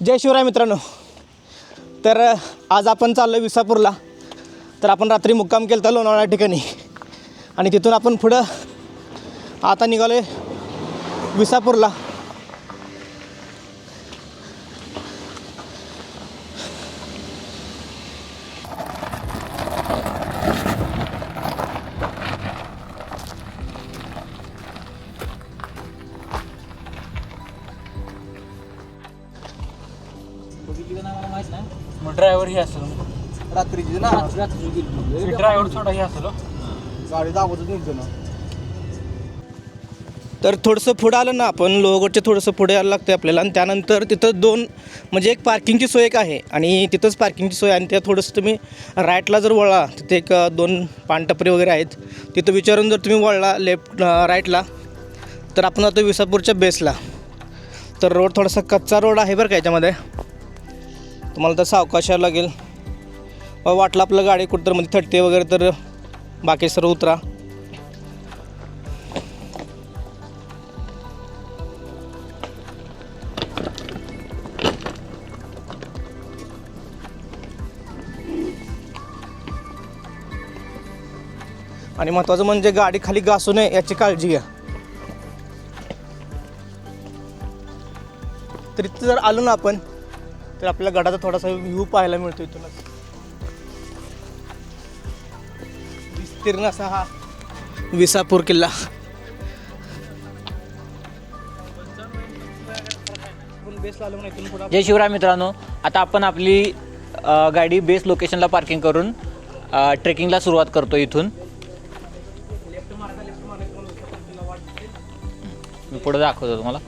जय शिवराय मित्रांनो. तर आज आपण चाललो विसापूरला. तर आपण रात्री मुक्काम केला होता लोणावळा ठिकाणी आणि तिथून आपण पुढं आता निघालो आहे विसापूरला. ड्रायव्हर हे असेल रात्रीची ना ड्रायव्हर थोडा हे असेल गाडी दाबतच निघतो ना. तर थोडंसं पुढं आलं ना आपण लोहगडचे थोडंसं पुढे यायला लागतं आपल्याला आणि त्यानंतर तिथं दोन म्हणजे एक पार्किंगची सोय एक आहे आणि तिथंच पार्किंगची सोय आणि त्या थोडंसं तुम्ही राईटला जर वळला तिथे एक दोन पानटपरी वगैरे आहेत. तिथं विचारून जर तुम्ही वळला लेफ्ट राईटला तर आपण जातो विसापूरच्या बेसला. तर रोड थोडासा कच्चा रोड आहे बरं का. याच्यामध्ये तुम्हाला तर सावकाश यावं लागेल. वाटलं आपलं गाडी कुठं तर मध्ये थटते वगैरे तर बाकी सर्व उतरा. आणि महत्त्वाचं म्हणजे गाडी खाली घासू नये याची काळजी घ्या. तर इथं जर आलो ना आपण तर आपल्याला गडाचा थोडासा व्ह्यू पाहायला मिळतो. इथूनच विस्तीर्ण असा हा विसापूर किल्ला. जय शिवराय मित्रांनो. आता आपण आपली गाडी बेस लोकेशनला पार्किंग करून ट्रेकिंगला सुरुवात करतो. इथून मी पुढे दाखवतो तुम्हाला.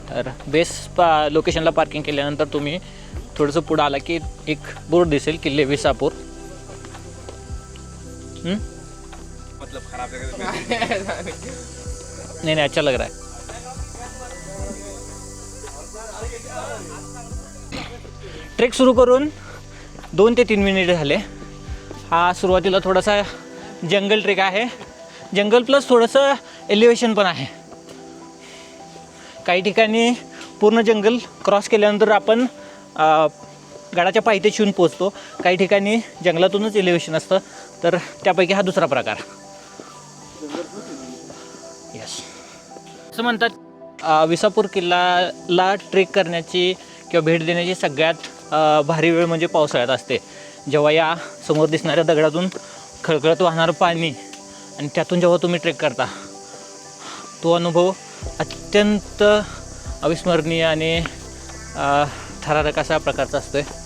तर बेस लोकेशनला पार्किंग केल्यानंतर तुम्ही थोडंसं पुढं आला की एक बोर्ड दिसेल किल्ले विसापूर. मतलब खराब नहीं अच्छा लग रहा है. ट्रेक सुरू करून 2 ते 3 मिनिट झाले. हा सुरुवातीला थोडासा जंगल ट्रेक आहे. जंगल प्लस थोडंसं एलिव्हेशन पण आहे. काही ठिकाणी पूर्ण जंगल क्रॉस केल्यानंतर आपण गडाच्या पायथ्याशी येऊन पोचतो. काही ठिकाणी जंगलातूनच एलिव्हेशन असतं. तर त्यापैकी हा दुसरा प्रकार. यस. असं म्हणतात विसापूर किल्ल्याला ट्रेक करण्याची किंवा भेट देण्याची सगळ्यात भारी वेळ म्हणजे पावसाळ्यात असते. जेव्हा या समोर दिसणाऱ्या दगडातून खळखळत वाहणारं पाणी आणि त्यातून जेव्हा तुम्ही ट्रेक करता तो अनुभव अत्यंत अविस्मरणीय आणि थरारक अशा प्रकारचा असतो आहे.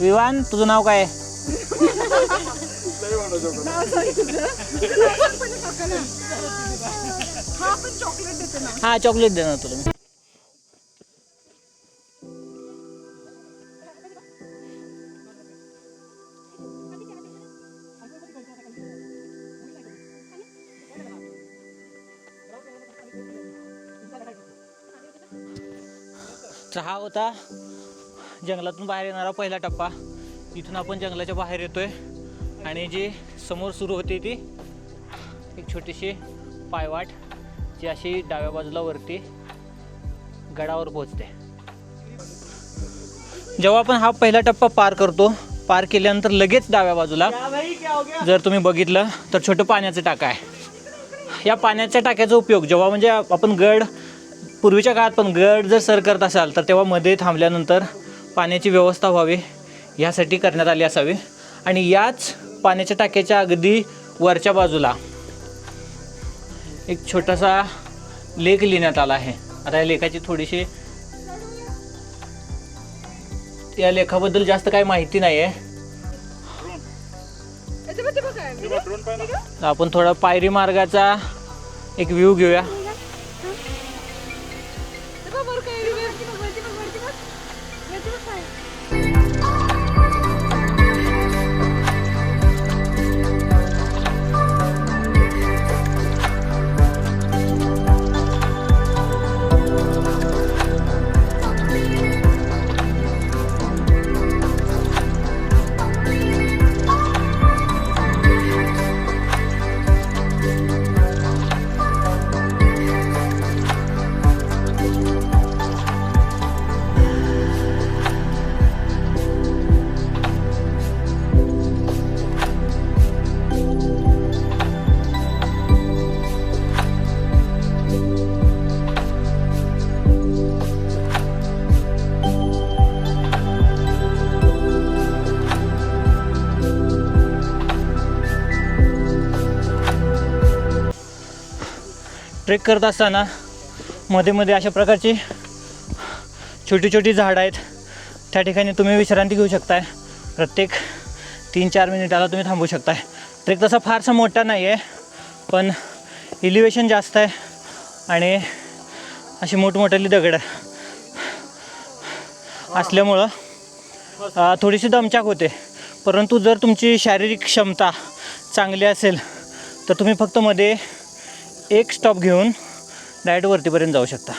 विवान, तुझं नाव काय आहे? हां, चॉकलेट देणार तुला मी. तर हा होता जंगलातून बाहेर येणारा पहिला टप्पा. इथून आपण जंगलाच्या बाहेर येतोय आणि जी समोर सुरू होती ती एक छोटीशी पायवाट जी अशी डाव्या बाजूला वरती गडावर पोहोचते. जेव्हा आपण हा पहिला टप्पा पार केल्यानंतर लगेच डाव्या बाजूला जर तुम्ही बघितलं तर छोटं पाण्याचं टाकं आहे. या पाण्याच्या टाक्याचा उपयोग जेव्हा म्हणजे आपण पूर्वीच्या काळात पण गड जर सर करत असाल तर तेव्हा मध्ये थांबल्यानंतर पाण्याची व्यवस्था व्हावी यासाठी करण्यात आली असावी. आणि याच पाण्याच्या टाक्याच्या अगदी वरच्या बाजूला एक छोटासा लेख लिहिण्यात आला आहे. आता या लेखाची थोडीशी या लेखाबद्दल जास्त काही माहिती नाही आहे. आपण थोडा पायरी मार्गाचा एक व्ह्यू घेऊया. ट्रेक करत असताना मध्ये मध्ये अशा प्रकारची छोटी छोटी झाडं आहेत. त्या ठिकाणी तुम्ही विश्रांती घेऊ शकताय. प्रत्येक 3-4 मिनिटाला तुम्ही थांबू शकताय. ट्रेक तसा फारसा मोठा नाही आहे, पण इलिव्हेशन जास्त आहे आणि अशी मोठमोठाली दगड असल्यामुळं थोडीशी दमछाक होते. परंतु जर तुमची शारीरिक क्षमता चांगली असेल तर तुम्ही फक्त मध्ये एक स्टॉप घेऊन डायरेक्ट वरतीपर्यंत जाऊ शकता.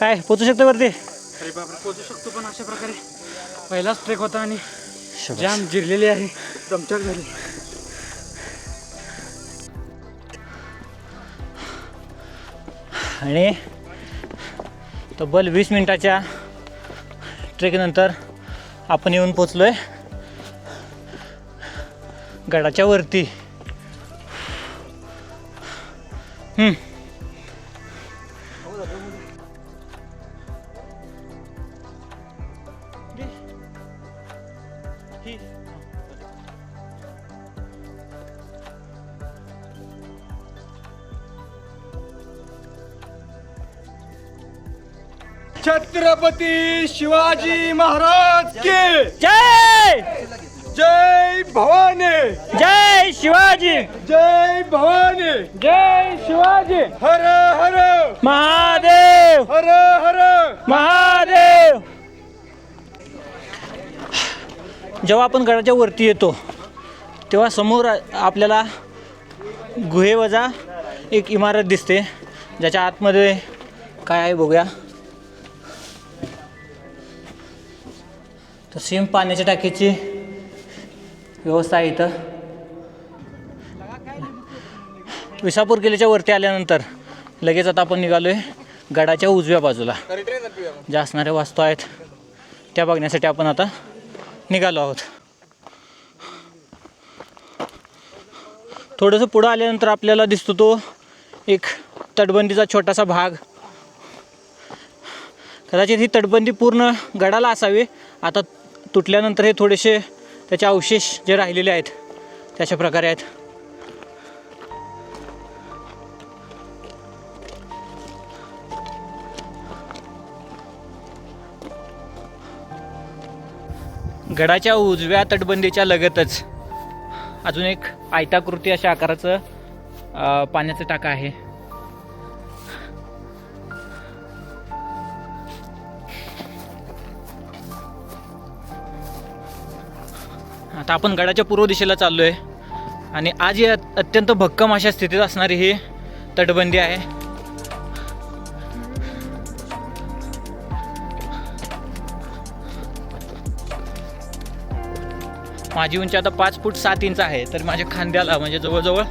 काय पोचू शकतो वरती? अरे बापरे, पोहोचू शकतो, पण अशा प्रकारे पहिलाच ट्रेक होता आणि जाम जिरलेली आहे, दमछाक झाली. आणि तब्बल 20 मिनिटाच्या ट्रेकनंतर आपण येऊन पोचलो आहे गडाच्या वरती. छत्रपती शिवाजी महाराज की जय जय भवानी, जय शिवाजी, जय भवानी, जय शिवाजी, हर हर महादेव, हर हर महादेव. जेव्हा आपण गडाच्या वरती येतो तेव्हा समोर आपल्याला गुहेवजा एक इमारत दिसते, ज्याच्या आतमध्ये काय आहे बघूया. तर सेम पाण्याच्या टाकीची व्यवस्था आहे इथं. विसापूर किल्ल्याच्या वरती आल्यानंतर लगेच आता आपण निघालो आहे गडाच्या उजव्या बाजूला ज्या असणाऱ्या वास्तू आहेत त्या बघण्यासाठी आपण आता निघालो आहोत. थोडंसं पुढं आल्यानंतर आपल्याला दिसतो तो एक तटबंदीचा छोटासा भाग. कदाचित ही तटबंदी पूर्ण गडाला असावी. आता तुटल्यानंतर हे थोडेसे त्याचे अवशेष जे राहिलेले आहेत त्याच्या प्रकारे आहेत. गडाच्या उजव्या तटबंदीच्या लगतच अजून एक आयताकृती अशा आकाराचं पाण्याचं टाका आहे. आता आपण गडाच्या पूर्व दिशेला चाललो आहे आणि आज ही अत्यंत भक्कम अशा स्थितीत असणारी ही तटबंदी आहे. माझी उंची आता 5 फूट 7 इंच आहे, तर माझ्या खांद्याला म्हणजे जवळजवळ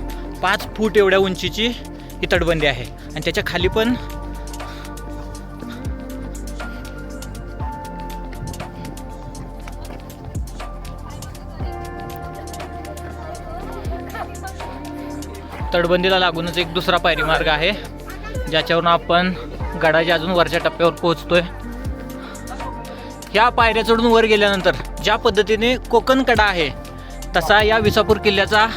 5 फूट एवढ्या उंचीची ही तटबंदी आहे. आणि त्याच्या खाली पण तटबंदीला लागूनच एक दुसरा पायरी मार्ग आहे, ज्याच्यावरून आपण गडाच्या अजून वरच्या टप्प्यावर पोहोचतोय. या पायऱ्या चढून वर गेल्यानंतर ज्या पद्धतीने कोकण कडा आहे तसा या विसापूर किल्ल्याचा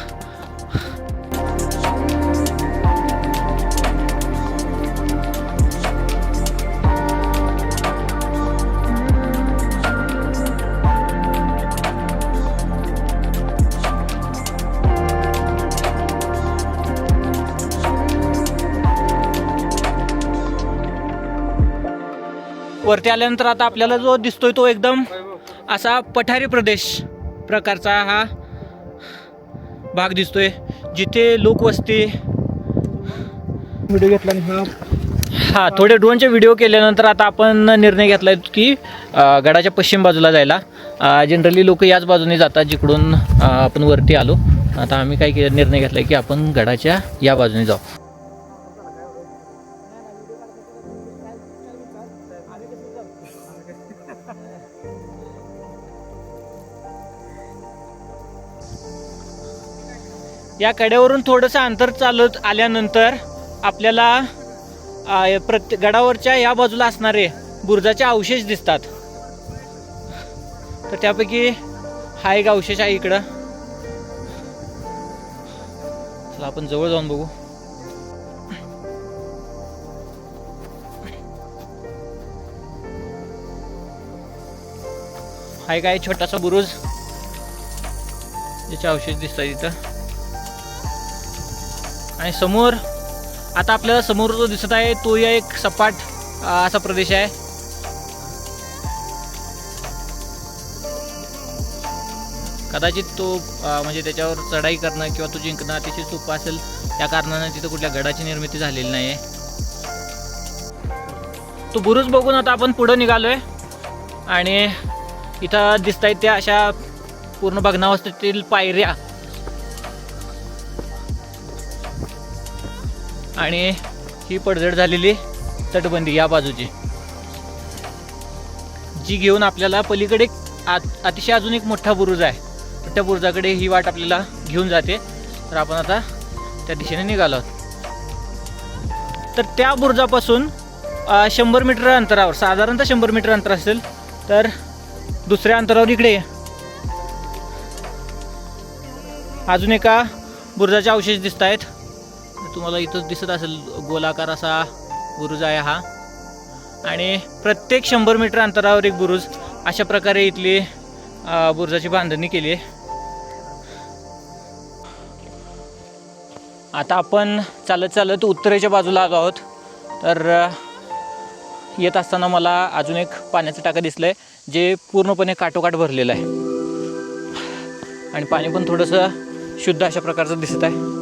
वरती आल्यानंतर आता आपल्याला जो दिसतोय तो एकदम असा पठारी प्रदेश प्रकारचा हा भाग दिसतोय, जिथे लोकवस्ती. व्हिडिओ घेतला आणि हा थोडे ड्रोनचे व्हिडिओ केल्यानंतर आता आपण निर्णय घेतला की गडाच्या पश्चिम बाजूला जायला. जनरली लोक याच बाजूने जातात जिकडून आपण वरती आलो. आता आम्ही काय निर्णय घेतला की आपण गडाच्या या बाजूने जाऊ. या कड्यावरून थोडंसं अंतर चालत आल्यानंतर आपल्याला गडावरच्या या बाजूला असणारे बुरुजाचे अवशेष दिसतात. तर त्यापैकी हा एक अवशेष आहे इकडं. चला आपण जवळ जाऊन बघू. हा एक आहे छोटासा बुरुज, ज्याचे अवशेष दिसतात इथं. आणि समोर आता आपल्याला समोर जो दिसत आहे तो या एक सपाट असा प्रदेश आहे. कदाचित तो म्हणजे त्याच्यावर चढाई करणं किंवा तो जिंकणं अतिशय सोपं असेल, त्या कारणाने तिथं कुठल्या गडाची निर्मिती झालेली नाही आहे. तो बुरुज बघून आता आपण पुढं निघालोय आणि इथं दिसत आहेत त्या अशा पूर्ण भग्नावस्थेतील पायऱ्या आणि ही पडझड झालेली तटबंदी या बाजूची, जी घेऊन आपल्याला पलीकडे अतिशय अजून एक मोठा बुरुज आहे. तर त्या बुरुजाकडे ही वाट आपल्याला घेऊन जाते. तर आपण आता त्या दिशेने निघालो आहोत. तर त्या बुरुजापासून 100 मीटर अंतरावर, साधारणतः 100 मीटर अंतर असेल, तर दुसऱ्या अंतरावर इकडे अजून एका बुरुजाचे अवशेष दिसत आहेत. तुम्हाला इथं दिसत असेल गोलाकार असा बुरुज आहे हा. आणि प्रत्येक 100 मीटर अंतरावर एक बुरुज, अशा प्रकारे इथली बुरुजाची बांधणी केली आहे. आता आपण चालत चालत उत्तरेच्या बाजूला आलो आहोत. तर येत असताना मला अजून एक पाण्याचं टाकं दिसलंय, जे पूर्णपणे काठोकाठ भरलेलं आहे आणि पाणी पण थोडंसं शुद्ध अशा प्रकारचं दिसत आहे.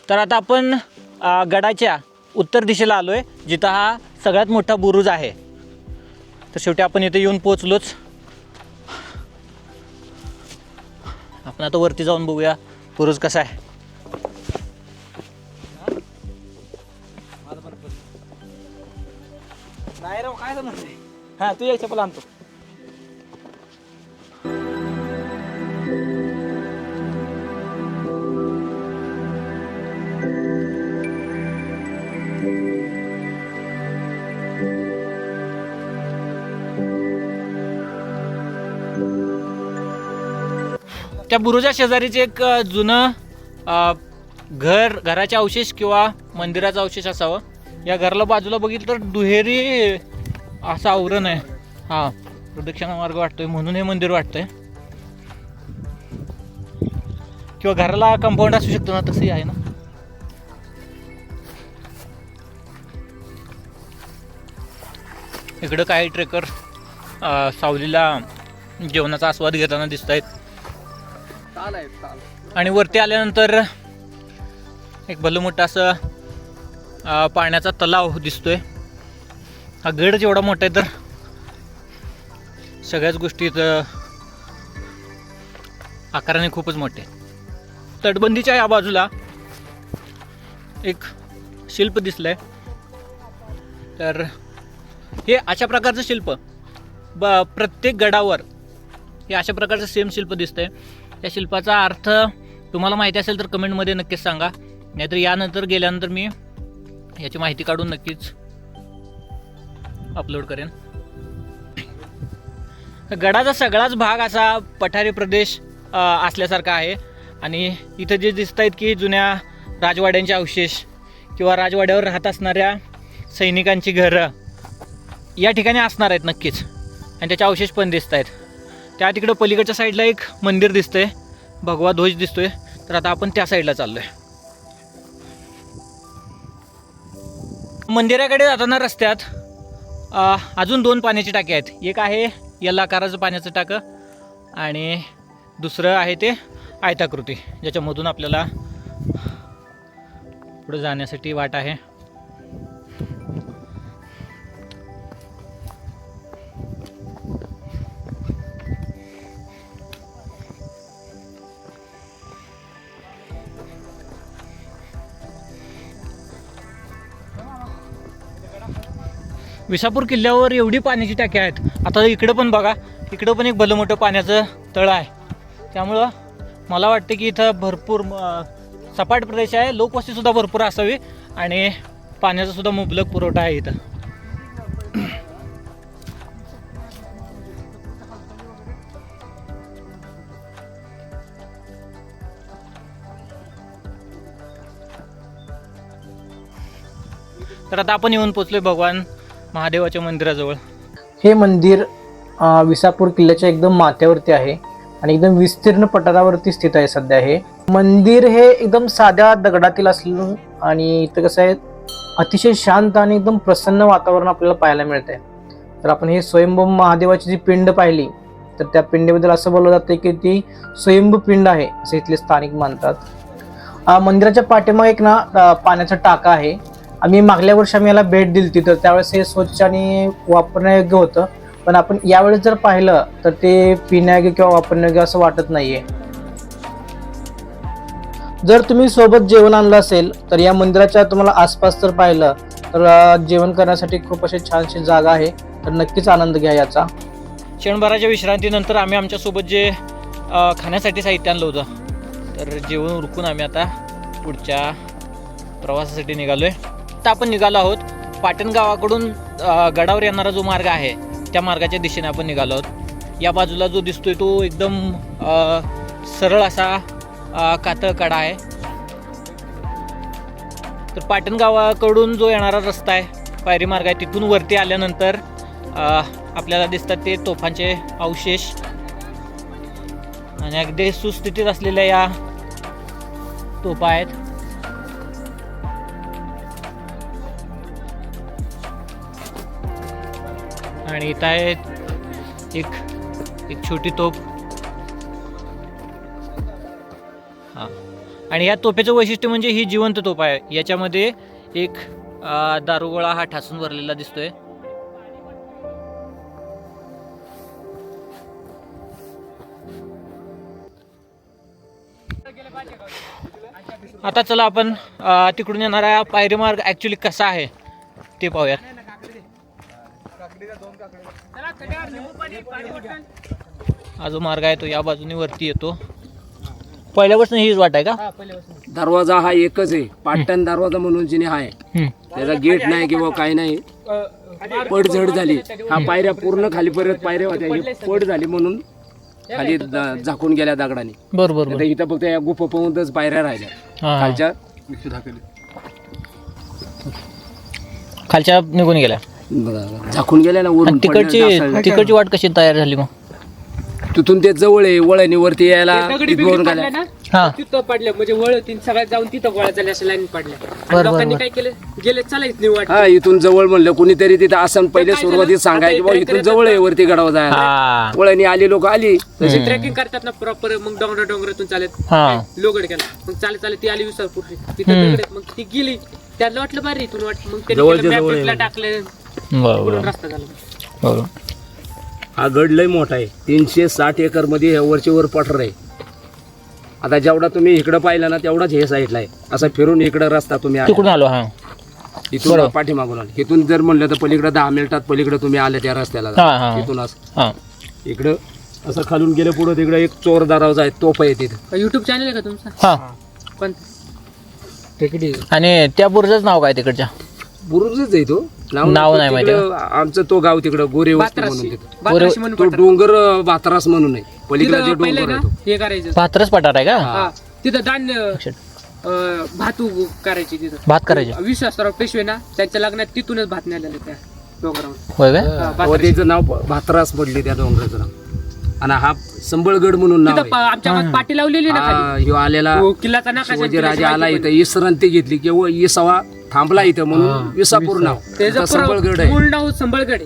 तर आता आपण गडाच्या उत्तर दिशेला आलो आहे, जिथं हा सगळ्यात मोठा बुरुज आहे. तर शेवटी आपण इथे येऊन पोहोचलोच. आपण आता वरती जाऊन बघूया बुरुज कसा आहे. नाही राव, काय समजते. हां, तू यायचं पण आणतो. त्या बुरुजा शेजारीच एक जुनं घराचे अवशेष किंवा मंदिराचा अवशेष असावं. या घराला बाजूला बघितलं तर दुहेरी असं आवरण आहे. हा प्रदक्षिणा मार्ग वाटतोय म्हणून हे मंदिर वाटतंय, किंवा घराला कंपाऊंड असू शकतो ना, तसंही आहे ना. इकडं काही ट्रेकर सावलीला जेवणाचा आस्वाद घेताना दिसत आहेत. आणि वरती आल्यानंतर एक भलं मोठं असं पाण्याचा तलाव दिसतोय. हा गडच एवढा मोठा आहे, तर सगळ्याच गोष्टी इथं आकाराने खूपच मोठे. तटबंदीच्या या बाजूला एक शिल्प दिसलंय. तर हे अशा प्रकारचं शिल्प प्रत्येक गडावर हे अशा प्रकारचं सेम शिल्प दिसतंय. या शिल्पाचा अर्थ तुम्हाला माहिती असेल तर कमेंटमध्ये नक्कीच सांगा, नाहीतर यानंतर गेल्यानंतर मी याची माहिती काढून नक्कीच अपलोड करेन. गडाचा सगळाच भाग असा पठारी प्रदेश असल्यासारखा आहे. आणि इथं जे दिसत आहेत की जुन्या राजवाड्यांचे अवशेष किंवा राजवाड्यावर राहत असणाऱ्या सैनिकांची घरं या ठिकाणी असणार आहेत नक्कीच. आणि त्याचे अवशेष पण दिसत आहेत. त्या तिकडं पलीकडच्या साईडला एक मंदिर दिसतंय, भगवा ध्वज दिसतोय. तर आता आपण त्या साईडला चाललोय. मंदिराकडे जाताना रस्त्यात अजून 2 पाण्याची टाकी आहेत. एक आहे एल आकाराचं पाण्याचं टाकं आणि दुसरं आहे ते आयताकृती, ज्याच्यामधून आपल्याला पुढे जाण्यासाठी वाट आहे. विसापूर किल्ल्यावर एवढी पाण्याची टाकी आहेत. आता इकडं पण बघा, इकडं पण एक भलं मोठं पाण्याचं तळं आहे. त्यामुळं मला वाटतं की इथं भरपूर सपाट प्रदेश आहे, लोकवस्तीसुद्धा भरपूर असावी आणि पाण्याचा सुद्धा मुबलक पुरवठा आहे इथं. तर आता आपण येऊन पोचलोय भगवान महादेवाच्या मंदिराजवळ. हे मंदिर विसापूर किल्ल्याच्या एकदम माथ्यावरती आहे आणि एकदम विस्तीर्ण पठारावरती स्थित आहे. सध्या हे मंदिर हे एकदम साध्या दगडातील असलं आणि इथं कसं आहे अतिशय शांत आणि एकदम प्रसन्न वातावरण आपल्याला पाहायला मिळतंय. तर आपण हे स्वयंभू महादेवाची जी पिंड पाहिली तर त्या पिंडीबद्दल असं बोललं जातं की ती स्वयंभू पिंड आहे असं इथले स्थानिक मानतात. मंदिराच्या पाठीमागे एक ना पाण्याचा टाका आहे. आम्ही मागल्या वर्षी याला भेट दिली तर त्यावेळेस हे स्वच्छ आणि वापरण्यायोग्य होतं, पण आपण यावेळेस जर पाहिलं तर ते पिण्यायोग्य किंवा वापरण्यायोग्य असं वाटत नाहीये. जर तुम्ही सोबत जेवण आणलं असेल तर या मंदिराच्या तुम्हाला आसपास जर पाहिलं तर जेवण करण्यासाठी खूप अशी छानशी जागा आहे, तर नक्कीच आनंद घ्या याचा. क्षणभराच्या विश्रांतीनंतर आम्ही आमच्यासोबत जे खाण्यासाठी साहित्य आणलं होतं, तर जेवण उरकून आम्ही आता पुढच्या प्रवासासाठी निघालोय. आता आपण निघालो आहोत पाटण गावाकडून गडावर येणारा जो मार्ग आहे त्या मार्गाच्या दिशेने आपण निघालो आहोत. या बाजूला जो दिसतोय तो एकदम सरळ असा कातळ कडा आहे. तर पाटण गावाकडून जो येणारा रस्ता आहे पायरी मार्ग आहे, तिथून वरती आल्यानंतर आपल्याला दिसतात ते तोफांचे अवशेष आणि अगदी सुस्थितीत असलेल्या या तोफा आहेत. आणि इथं आहे एक छोटी तोफ. हां, आणि या तोफेचं वैशिष्ट्य म्हणजे ही जिवंत तोफ आहे. याच्यामध्ये एक दारुगोळा हा ठासून भरलेला दिसतोय. आता चला आपण तिकडून येणारा पायरी मार्ग ॲक्च्युली कसा आहे ते पाहूयात. हा जो मार्ग आहे तो या बाजूने वरती येतो. पहिल्यापासून हीच वाट आहे का? दरवाजा हा एकच आहे, पाटण दरवाजा म्हणून जिने आहे. त्याचा गेट नाही किंवा काही नाही, पडझड झाली. हा पायऱ्या पूर्ण खाली परत पायऱ्या होत्या, ही पड झाली म्हणून खाली झाकून गेल्या दगडाने. बरोबर. इथं फक्त या गुफा पाहूनच पायऱ्या राहिल्या, खालच्या निघून गेल्या, झाकून गेल्या ना. वरून तिकडची वाट कशी तयार झाली मग? तिथून ते जवळ आहे, वळणी वरती यायला दोन गाड्या. तिथं पडल्या म्हणजे वळ सगळ्यात जाऊन तिथं गोळा झाल्या अशा लाईन पडल्या. लोकांनी काय केलं, गेले चालायच नाही वाट. हा, इथून जवळ म्हणलं कुणीतरी तिथं असं पहिले सुरुवातीत सांगाय की बाबा इथून जवळ आहे वरती गडावर जायला. वळणी आली, लोक आली तसे ट्रेकिंग करतात ना प्रॉपर. मग डोंगरातून चालत लोगड केला, मग चालत चालत ती आली विसापूर तिथं. मग ती गेली, त्याला वाटलं बारी इथून वाट. मग त्यांनी टाकलं, रस्ता झाला. हा गड लय मोठा आहे, 360 एकर मध्ये वरचे वर पठार आहे. आता जेवढा तुम्ही इकडं पाहिला ना तेवढाच हे साईडला आहे. असा फिरून इकडं रस्ता तुम्ही तिकडून आलो. हा, इथून पाठीमागून आले. इथून जर म्हणलं तर पलीकडे 10 मिनिटात पलीकडे तुम्ही आले त्या रस्त्याला. इथून असं इकडं असं खालून गेलं पुढं तिकडे एक चोर दरवाजा आहे, तोफ आहे तिथं. युट्यूब चॅनल आहे का तुमचा? पण आणि त्या बुरुजाचं नाव काय तिकडच्या? बुरुजच आहे तो, नाव नाही माहिती. आमचं तो गाव तिकडं गोरे वस्ती म्हणून तिथं. तो डोंगर भातरास म्हणून आहे, पलीकडे जे डोंगर आहे हे करायचं. भातरस पठार आहे का? तिथं धान्य भात करायची, तिथं भात करायचे. विश्वासराव पेशवे ना त्यांच्या लग्नात तिथूनच भात नेलेलं त्या डोंगरावर. होय काय? त्याचं नाव भातरास पडले त्या डोंगराचं नाव. आणि हा संबळगड म्हणून नाव आहे. आमच्या गावात पाटी लावलेली ना खाली. ह्यो आलेला किल्ल्याचा नकाशा शिवाजी राजा आला इथं, विश्रांती घेतली किंवा विसावा थांबला इथं म्हणून विसापूर नाव. संबळगड आहे, मूळ नाव संबळगड आहे.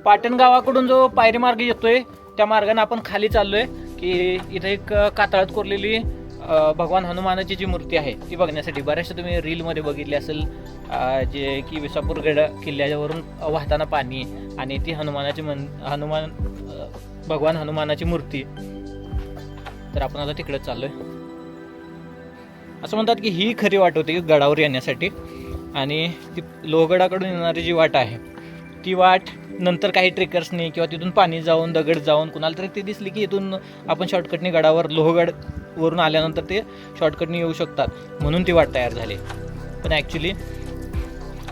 पाटण गावाकडून जो पायरी मार्ग येतोय त्या मार्गाने आपण खाली चाललोय की इथं एक कातळात कोरलेली भगवान हनुमानाची जी मूर्ती आहे ती बघण्यासाठी. बऱ्याचशा तुम्ही रीलमध्ये बघितली असेल, जे की विसापूर गड किल्ल्यावरून वाहताना पाणी आणि ती भगवान हनुमानाची मूर्ती. तर आपण आता तिकडे चाललोय. असं म्हणतात की ही खरी वाट होती गडावर येण्यासाठी, आणि ती लोहगडाकडून येणारी जी वाट आहे ती वाट नंतर काही ट्रेकर्सनी किंवा तिथून पाणी जाऊन दगड जाऊन कुणाला तरी ते दिसली की इथून आपण शॉर्टकटने गडावर लोहगडवरून आल्यानंतर ते शॉर्टकटने येऊ शकतात म्हणून ती वाट तयार झाली. पण ॲक्च्युली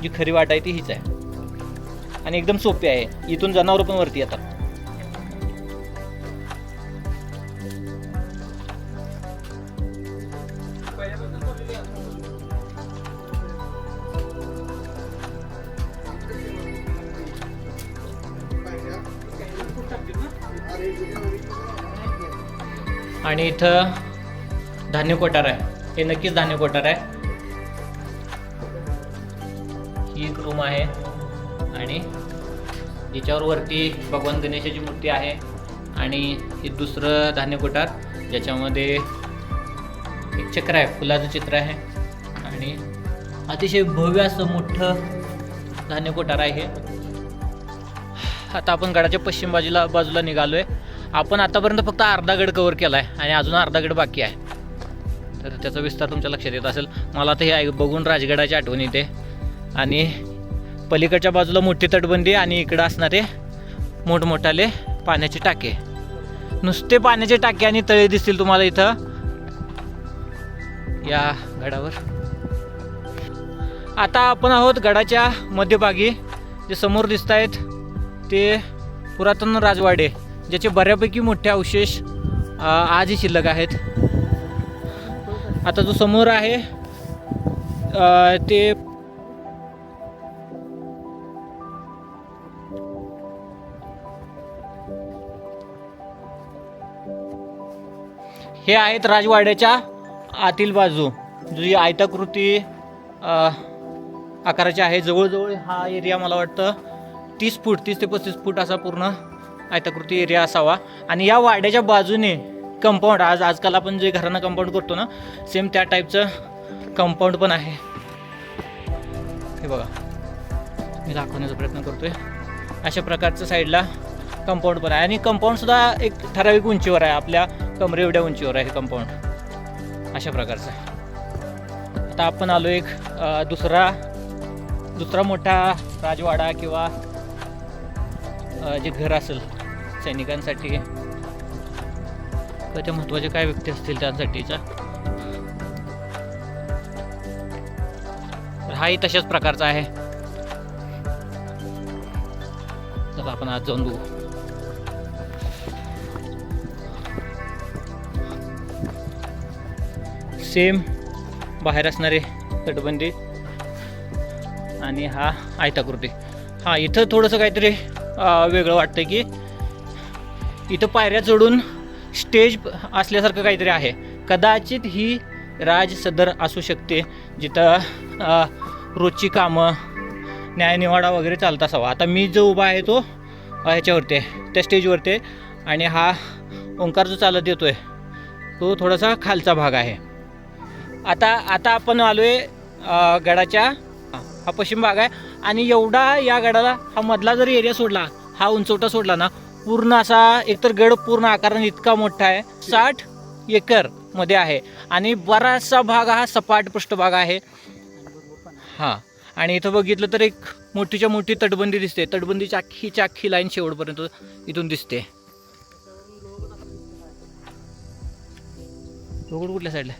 जी खरी वाट आहे ती हीच आहे आणि एकदम सोपी आहे. इथून जनावरं पण वरती येतात. आणि इथं धान्य कोठार आहे. हे नक्कीच धान्य कोठार आहे. ही एक रूम आहे आणि याच्यावर वरती भगवान गणेशाची मूर्ती आहे आणि हे दुसरं धान्य कोठार ज्याच्यामध्ये एक चक्र आहे, फुलाचं चित्र आहे आणि अतिशय भव्य असं मोठं धान्य कोठार आहे हे. आता आपण गडाच्या पश्चिम बाजूला निघालोय. आपण आतापर्यंत फक्त अर्धा गड कव्हर केला आहे आणि अजून अर्धा गड बाकी आहे. तर त्याचा विस्तार तुमच्या लक्षात येत असेल. मला तर हे बघून राजगडाची आठवण येते. आणि पलीकडच्या बाजूला मोठी तटबंदी आणि इकडं असणारे मोठमोठाले पाण्याचे टाके. नुसते पाण्याचे टाके आणि तळे दिसतील तुम्हाला इथं या गडावर. आता आपण आहोत गडाच्या मध्यभागी. जे समोर दिसत आहेत ते पुरातन राजवाडे ज्याचे बऱ्यापैकी मोठे अवशेष आजही शिल्लक आहेत. आता जो समोर आहे ते हे आहेत राजवाड्याच्या आतील बाजू जी आयताकृती आकाराची आहे. जवळजवळ हा एरिया मला वाटतं 30 ते 35 फूट असा पूर्ण आयताकृती एरिया असावा. आणि या वाड्याच्या बाजूने कंपाऊंड आजकाल आपण जे घरांना कंपाऊंड करतो ना सेम त्या टाईपचं कंपाऊंड पण आहे. हे बघा मी दाखवण्याचा प्रयत्न करतोय. अशा प्रकारचं साईडला कंपाऊंड पण आहे आणि कंपाऊंडसुद्धा एक ठराविक उंचीवर आहे. आपल्या कमरे एवढ्या उंचीवर आहे हे कंपाऊंड अशा प्रकारचं. आता आपण आलो एक दुसरा मोठा राजवाडा किंवा जे घर असेल सैनिकांसाठी किंवा त्या महत्त्वाचे काय व्यक्ती असतील त्यांसाठीचा. हाही तशाच प्रकारचा आहे. चला आपण आज जाऊन बघू. सेम बाहेर असणारे तटबंदी आणि हा आयताकृती. हा इथं थोडंसं काहीतरी वेगळं वाटतं की इथं पायऱ्या चढून स्टेज असल्यासारखं काहीतरी आहे. कदाचित ही राज सदर असू शकते जिथं रोजची कामं न्यायनिवाडा वगैरे चालत असावा. आता मी जो उभा आहे तो ह्याच्यावरती आहे त्या स्टेजवरती आहे आणि हा ओंकार जो चालत येतोय तो थोडासा खालचा भाग आहे. आता आपण आलो आहे गडाच्या हा पश्चिम भाग आहे आणि एवढा या गडाला हा मधला जर एरिया सोडला हा उंचवटा सोडला ना पूर्ण असा एकतर गड पूर्ण आकाराने इतका मोठा आहे 60 एकर मध्ये आहे आणि बराचसा भाग हा सपाट पृष्ठभाग आहे. हां आणि इथं बघितलं तर एक मोठीच्या मोठी तटबंदी दिसते. तटबंदीची अख्खी लाईन शेवटपर्यंत इथून दिसते. लोहगड कुठल्या साईडला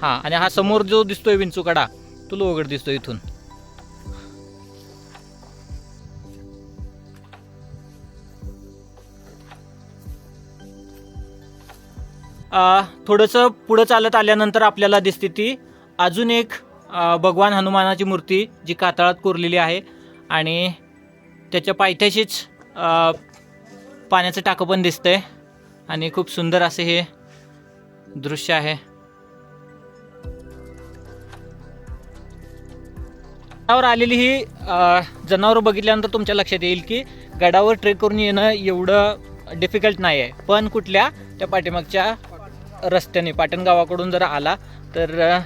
हां आणि हा समोर जो दिसतोय विंचूकडा तो लोहगड दिसतोय इथून. थोडंसं पुढं चालत आल्यानंतर आपल्याला दिसते ती अजून एक भगवान हनुमानाची मूर्ती जी कातळात कोरलेली आहे आणि त्याच्या पायथ्याशीच पाण्याचं टाकं पण दिसतंय आणि खूप सुंदर असे हे दृश्य आहे. गडावर आलेली ही जनावरं बघितल्यानंतर तुमच्या लक्षात येईल की गडावर ट्रेक करून येणं एवढं डिफिकल्ट नाही आहे. पण कुठल्या त्या पाठीमागच्या रस्त्याने पाटण गावाकडून जर आला तर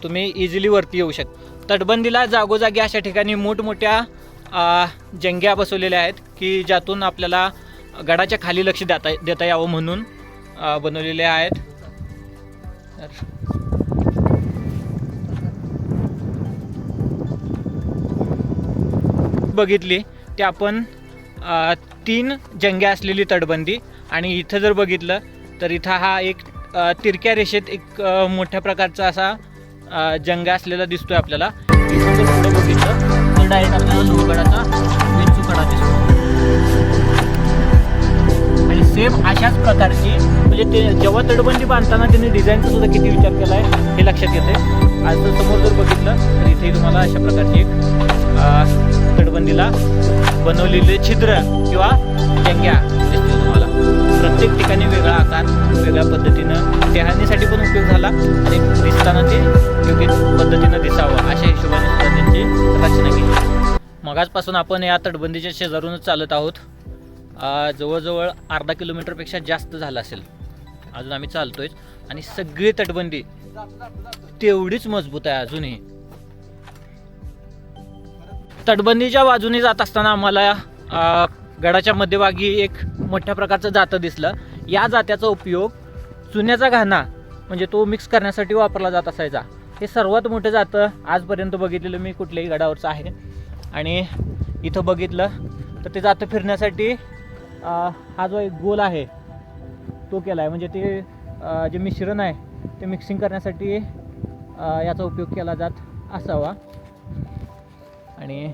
तुम्ही इझिली वरती येऊ शकता. तटबंदीला जागोजागी अशा ठिकाणी मोठमोठ्या जंग्या बसवलेल्या आहेत की ज्यातून आपल्याला गडाच्या खाली लक्ष देता यावं म्हणून बनवलेल्या आहेत. बघितली ती आपण 3 जंग्या असलेली तटबंदी, आणि इथं जर बघितलं तर इथं हा एक तिरक्या रेषेत एक मोठ्या प्रकारचा असा जंगा असलेला दिसतोय आपल्याला. इथून जर पुढे बघितलं तर डायरेक्ट आपल्याला लोहगडाचा विंचूकडा दिसतो. आणि सेम अशाच प्रकारची म्हणजे ते जेव्हा तटबंदी बांधताना त्यांनी डिझाईनचा सुद्धा किती विचार केला आहे हे लक्षात येते. आज जर समोर जर बघितलं तर इथे तुम्हाला अशा प्रकारची एक तटबंदीला बनवलेले छिद्र किंवा जंग्या दिसतील तुम्हाला. प्रत्येक ठिकाणी वेगळा आकार वेगळ्या पद्धतीनं टेहानीसाठी पण उपयोग झाला आणि दिसताना ते योग्य पद्धतीनं दिसावं अशा हिशोबाने सुद्धा त्यांची रचना केली. मगाचपासून आपण या तटबंदीच्या शेजारूनच चालत आहोत. जवळजवळ अर्धा किलोमीटरपेक्षा जास्त झालं असेल अजून आम्ही चालतोय, आणि सगळी तटबंदी तेवढीच मजबूत आहे अजूनही. तटबंदीच्या बाजूने जात असताना आम्हाला गडाच्या मध्यभागी एक मोठ्या प्रकारचं जातं दिसलं. या जात्याचा उपयोग चुन्याचा घाणा म्हणजे तो मिक्स करण्यासाठी वापरला जात असायचा. हे सर्वात मोठं जातं आजपर्यंत बघितलेलं मी कुठल्याही गडावरचं आहे. आणि इथं बघितलं तर ते जातं फिरण्यासाठी हा जो एक गोल आहे तो केला आहे, म्हणजे ते जे मिश्रण आहे ते मिक्सिंग करण्यासाठी याचा उपयोग केला जात असावा. आणि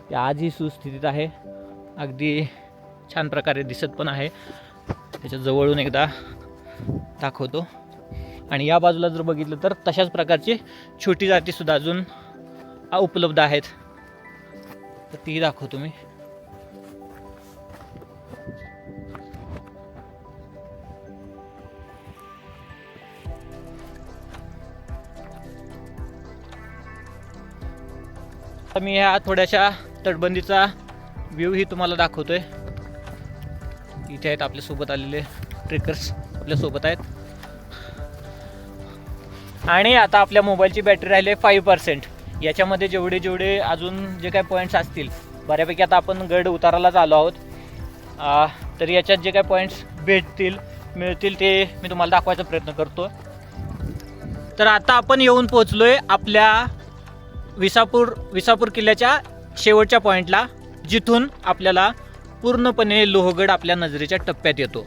ते आजही सुस्थितीत आहे, अगदी छान प्रकारे दिसत पण आहे. त्याच्या जवळून एकदा दाखवतो. आणि या बाजूला जर बघितलं तर तशाच प्रकारची छोटी जातीसुद्धा अजून उपलब्ध आहेत, तर ती दाखवतो मी. मी ह्या थोड्याशा तटबंदीचा व्ह्यू ही तुम्हाला दाखवतोय. इथे आहेत आपल्यासोबत आलेले ट्रेकर्स आपल्यासोबत आहेत. आणि आता आपल्या मोबाईलची बॅटरी राहिली 5%. याच्यामध्ये जेवढे अजून जे काही पॉईंट्स असतील बऱ्यापैकी आता आपण गड उतारालाच आलो आहोत, तर याच्यात जे काही पॉईंट्स मिळतील ते मी तुम्हाला दाखवायचा प्रयत्न करतो. तर आता आपण येऊन पोहोचलोय आपल्या विसापूर किल्ल्याच्या शेवटच्या पॉईंटला, जिथून आपल्याला पूर्णपणे लोहगड आपल्या नजरेच्या टप्प्यात येतो.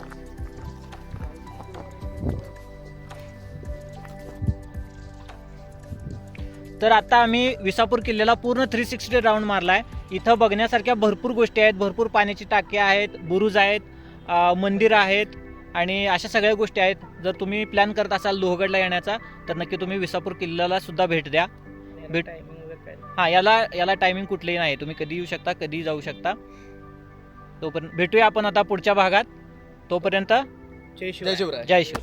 तर आता आम्ही विसापूर किल्ल्याला पूर्ण 360 राऊंड मारलाय. इथं बघण्यासारख्या भरपूर गोष्टी आहेत, भरपूर पाण्याची टाकी आहेत, बुरुज आहेत, मंदिर आहेत आणि अशा सगळ्या गोष्टी आहेत. जर तुम्ही प्लॅन करत असाल लोहगडला येण्याचा तर नक्की तुम्ही विसापूर किल्ल्याला सुद्धा भेट द्या. हां, याला टायमिंग कुठलेही नाही, तुम्ही कधी येऊ शकता, कधी जाऊ शकता. तोपर्यंत भेटूया आपण आता पुढच्या भागात. तोपर्यंत जय शिवराय.